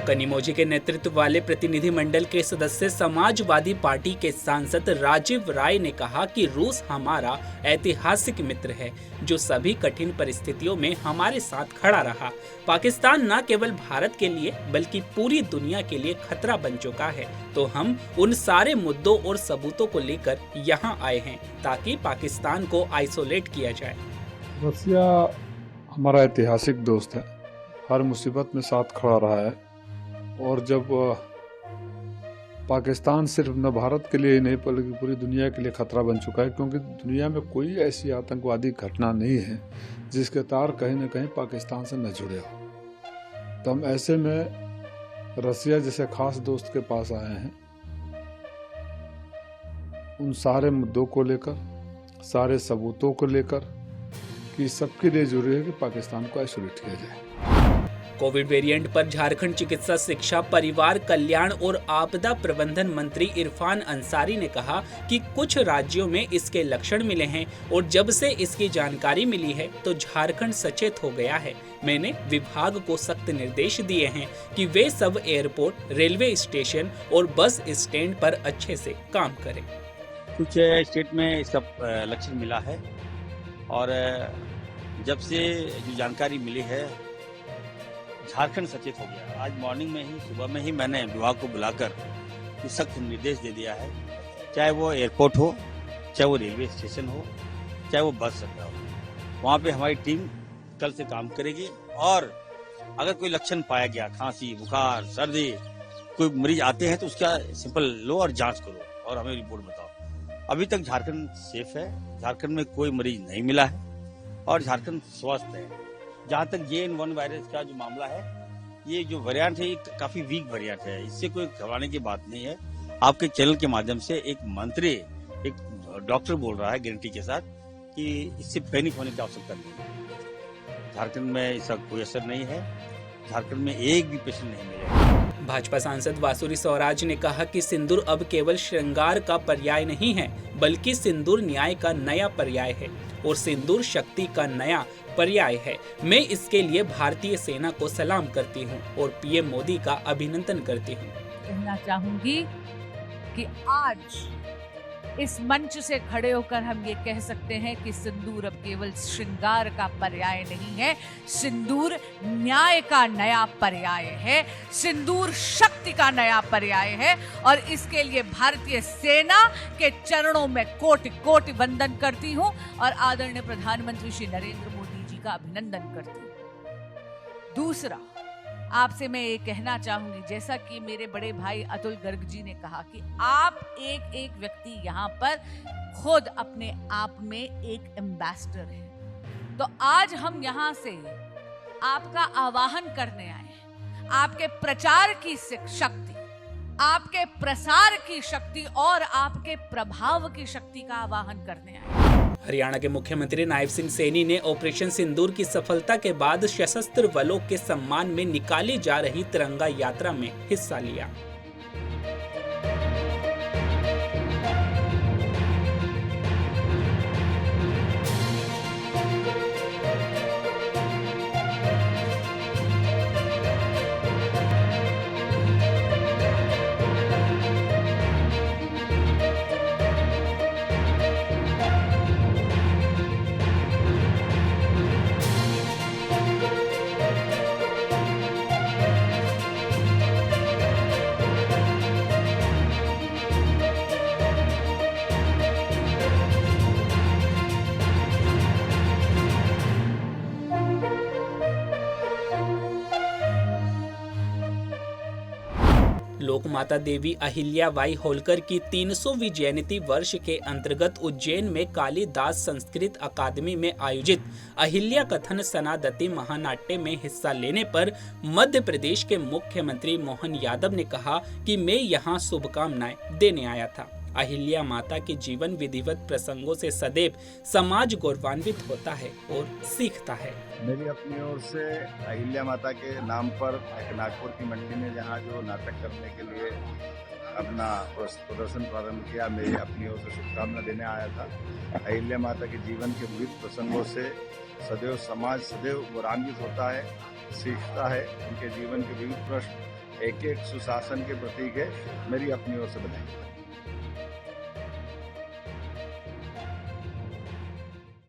कनिमोझी के नेतृत्व वाले प्रतिनिधिमंडल के सदस्य समाजवादी पार्टी के सांसद राजीव राय ने कहा कि रूस हमारा ऐतिहासिक मित्र है जो सभी कठिन परिस्थितियों में हमारे साथ खड़ा रहा। पाकिस्तान न केवल भारत के लिए बल्कि पूरी दुनिया के लिए खतरा बन चुका है, तो हम उन सारे मुद्दों और सबूतों को लेकर यहाँ आए हैं ताकि पाकिस्तान को आइसोलेट किया जाए। रसिया हमारा ऐतिहासिक दोस्त है, हर मुसीबत में साथ खड़ा रहा है। और जब पाकिस्तान सिर्फ न भारत के लिए ही नहीं बल्कि पूरी दुनिया के लिए खतरा बन चुका है, क्योंकि दुनिया में कोई ऐसी आतंकवादी घटना नहीं है जिसके तार कहीं न कहीं पाकिस्तान से न जुड़े हो। तो हम ऐसे में रसिया जैसे खास दोस्त के पास आए हैं, उन सारे मुद्दों को लेकर, सारे सबूतों को लेकर कि सबके लिए जरूरी है कि पाकिस्तान को आइसोलेट किया जाए। कोविड वेरिएंट पर झारखंड चिकित्सा शिक्षा, परिवार कल्याण और आपदा प्रबंधन मंत्री इरफान अंसारी ने कहा कि कुछ राज्यों में इसके लक्षण मिले हैं और जब से इसकी जानकारी मिली है तो झारखंड सचेत हो गया है। मैंने विभाग को सख्त निर्देश दिए हैं कि वे सब एयरपोर्ट, रेलवे स्टेशन और बस स्टैंड पर अच्छे से काम करें। कुछ स्टेट में इसका लक्षण मिला है और जब से जो जानकारी मिली है झारखंड सचेत हो गया। आज मॉर्निंग में ही, सुबह में ही मैंने विभाग को बुलाकर सख्त निर्देश दे दिया है, चाहे वो एयरपोर्ट हो, चाहे वो रेलवे स्टेशन हो, चाहे वो बस अड्डा हो, वहाँ पे हमारी टीम कल से काम करेगी। और अगर कोई लक्षण पाया गया, खांसी, बुखार, सर्दी, कोई मरीज आते हैं तो उसका सैंपल लो और जांच करो और हमें रिपोर्ट बताओ। अभी तक झारखंड सेफ है, झारखंड में कोई मरीज नहीं मिला है और झारखंड स्वस्थ है। जहाँ तक JN1 वायरस का जो मामला है, ये जो वेरिएंट है ये काफी वीक वेरिएंट है, इससे कोई घबराने की बात नहीं है। आपके चैनल के माध्यम से एक मंत्री, एक डॉक्टर बोल रहा है गारंटी के साथ कि इससे पैनिक होने की आवश्यकता नहीं है। झारखंड में इसका कोई असर नहीं है, झारखंड में एक भी पेशेंट नहीं मिलेगा। भाजपा सांसद वासुरी स्वराज ने कहा कि सिंदूर अब केवल श्रृंगार का पर्याय नहीं है बल्कि सिंदूर न्याय का नया पर्याय है और सिंदूर शक्ति का नया पर्याय है। मैं इसके लिए भारतीय सेना को सलाम करती हूं और PM मोदी का अभिनंदन करती हूं। कहना चाहूंगी कि आज इस मंच से खड़े होकर हम ये कह सकते हैं कि सिंदूर अब केवल श्रृंगार का पर्याय नहीं है, सिंदूर न्याय का नया पर्याय है, सिंदूर शक्ति का नया पर्याय है। और इसके लिए भारतीय सेना के चरणों में कोटि कोटि वंदन करती हूं और आदरणीय प्रधानमंत्री श्री नरेंद्र मोदी जी का अभिनंदन करती हूं। दूसरा, आपसे मैं ये कहना चाहूंगी, जैसा कि मेरे बड़े भाई अतुल गर्ग जी ने कहा कि आप एक एक व्यक्ति यहाँ पर खुद अपने आप में एक एम्बेसडर है। तो आज हम यहाँ से आपका आवाहन करने आए हैं, आपके प्रचार की शक्ति, आपके प्रसार की शक्ति और आपके प्रभाव की शक्ति का आवाहन करने आए हैं। हरियाणा के मुख्यमंत्री नायब सिंह सैनी ने ऑपरेशन सिंदूर की सफलता के बाद सशस्त्र बलों के सम्मान में निकाली जा रही तिरंगा यात्रा में हिस्सा लिया। लोक माता देवी अहिल्याबाई होलकर की 300वीं जयंती वर्ष के अंतर्गत उज्जैन में कालिदास संस्कृत अकादमी में आयोजित अहिल्या कथन सनादति महानाट्य में हिस्सा लेने पर मध्य प्रदेश के मुख्यमंत्री मोहन यादव ने कहा कि मैं यहां शुभकामनाएं देने आया था। अहिल्या माता के जीवन विधिवत प्रसंगों से सदैव समाज गौरवान्वित होता है और सीखता है। मेरी अपनी ओर से अहिल्या माता के नाम पर एक नागपुर की मंडी में जहाँ जो नाटक करने के लिए अपना प्रदर्शन प्रारंभ किया, मेरी अपनी ओर से शुभकामना देने आया था। अहिल्या माता के जीवन के विविध प्रसंगों से सदैव समाज सदैव गौरवान्वित होता है सीखता है। उनके जीवन के विविध प्रश्न एक एक सुशासन के प्रतीक है। मेरी अपनी ओर से बधाई।